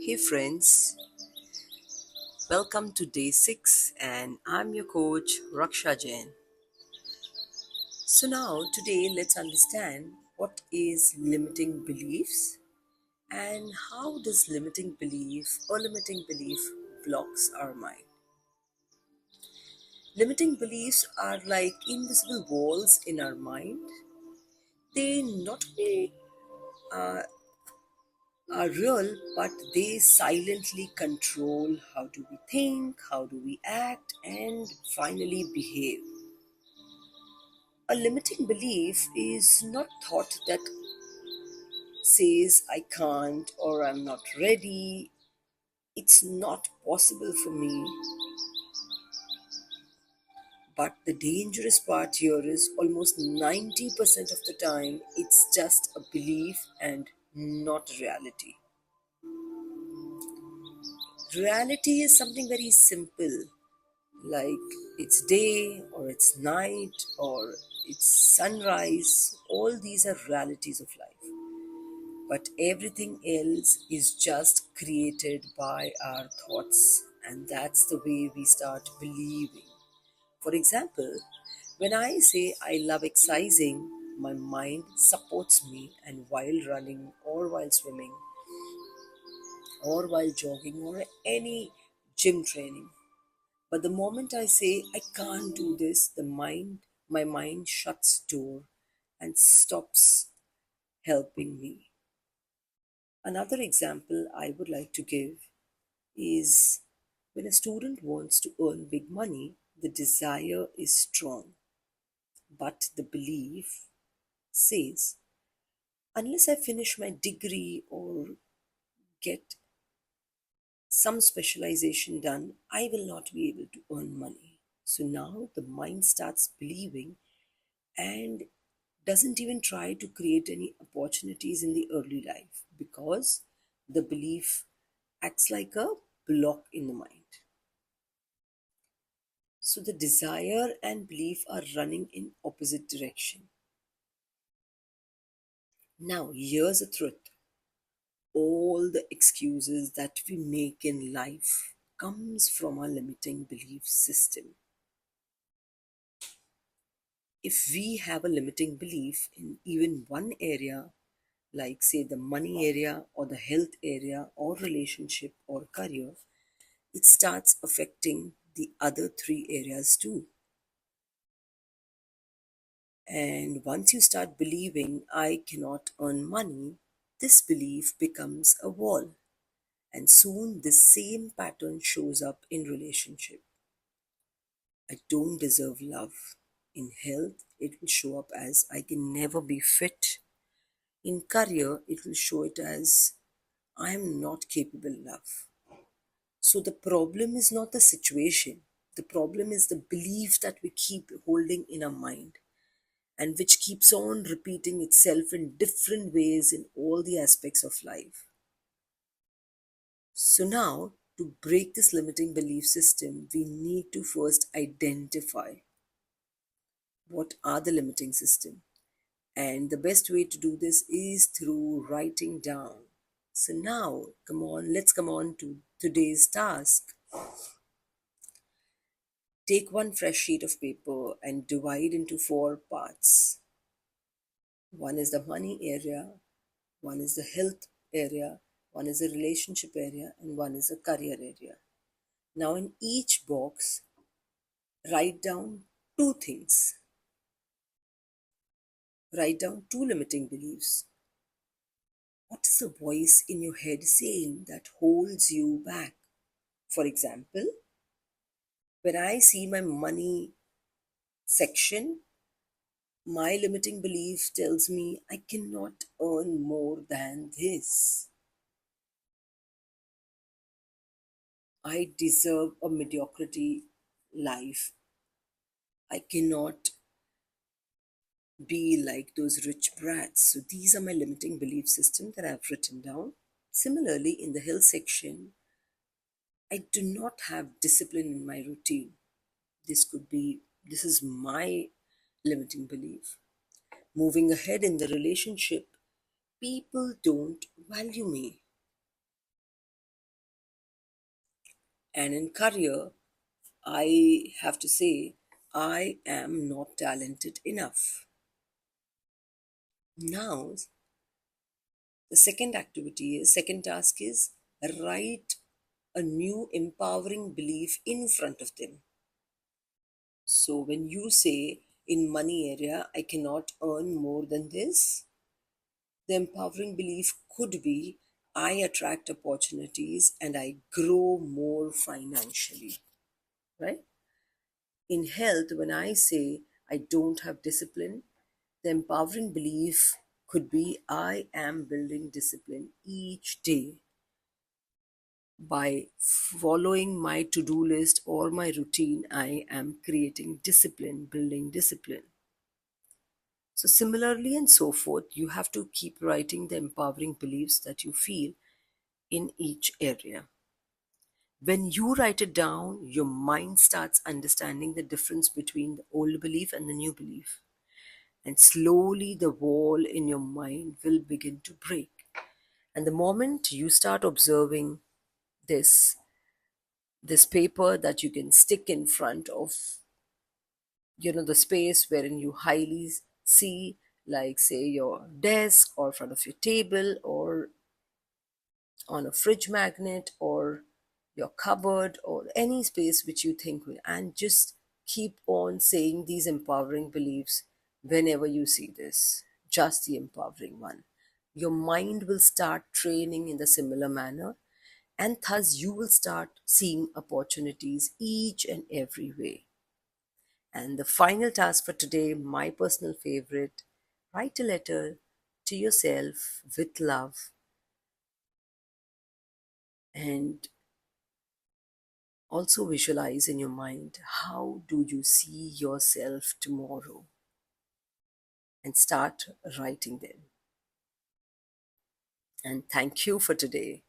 Hey friends, welcome to day 6 and I'm your coach Raksha Jain. So now today let's understand what is limiting beliefs and how this limiting belief blocks our mind. Limiting beliefs are like invisible walls in our mind. They not only are real, but they silently control how do we think, how do we act, and finally behave. A limiting belief is not thought that says I can't or I'm not ready, it's not possible for me. But the dangerous part here is almost 90% of the time it's just a belief and not reality. Reality is something very simple, like it's day or it's night or it's sunrise. All these are realities of life. But everything else is just created by our thoughts, and that's the way we start believing. For example, when I say I love exercising, my mind supports me, and while running, or while swimming, or while jogging, or any gym training. But the moment I say I can't do this, my mind shuts door and stops helping me. Another example I would like to give is when a student wants to earn big money, the desire is strong, but the belief says, unless I finish my degree or get some specialization done, I will not be able to earn money. So now the mind starts believing and doesn't even try to create any opportunities in the early life because the belief acts like a block in the mind. So the desire and belief are running in opposite direction. Now here's the truth. All the excuses that we make in life comes from our limiting belief system. If we have a limiting belief in even one area, like say the money area or the health area or relationship or career, it starts affecting the other three areas too. And once you start believing I cannot earn money, this belief becomes a wall. And soon the same pattern shows up in relationship. I don't deserve love. In health, it will show up as I can never be fit. In career, it will show it as I am not capable enough. So the problem is not the situation. The problem is the belief that we keep holding in our mind and which keeps on repeating itself in different ways in all the aspects of life. So now, to break this limiting belief system, we need to first identify what are the limiting system. And the best way to do this is through writing down. So now, let's come on to today's task. Take one fresh sheet of paper and divide into four parts. One is the money area, one is the health area, one is the relationship area, and one is the career area. Now, in each box, write down two things. Write down two limiting beliefs. What is the voice in your head saying that holds you back? For example, when I see my money section, my limiting belief tells me I cannot earn more than this. I deserve a mediocrity life. I cannot be like those rich brats. So these are my limiting belief system that I've written down. Similarly, in the health section, I do not have discipline in my routine. This is my limiting belief. Moving ahead in the relationship, people don't value me. And in career, I have to say, I am not talented enough. Now, the second task is write a new empowering belief in front of them. So when you say in money area, I cannot earn more than this, the empowering belief could be I attract opportunities and I grow more financially, right? In health, when I say I don't have discipline, the empowering belief could be I am building discipline each day by following my to do list or my routine. I am creating discipline, building discipline. So, similarly, and so forth, you have to keep writing the empowering beliefs that you feel in each area. When you write it down, your mind starts understanding the difference between the old belief and the new belief. And slowly, the wall in your mind will begin to break. And the moment you start observing this, this paper that you can stick in front of, the space wherein you highly see, like, say, your desk or front of your table or on a fridge magnet or your cupboard or any space which you think will, and just keep on saying these empowering beliefs whenever you see this, just the empowering one. Your mind will start training in the similar manner, and thus you will start seeing opportunities each and every way. And the final task for today, my personal favorite, write a letter to yourself with love, and also visualize in your mind how do you see yourself tomorrow, and start writing them. And thank you for today.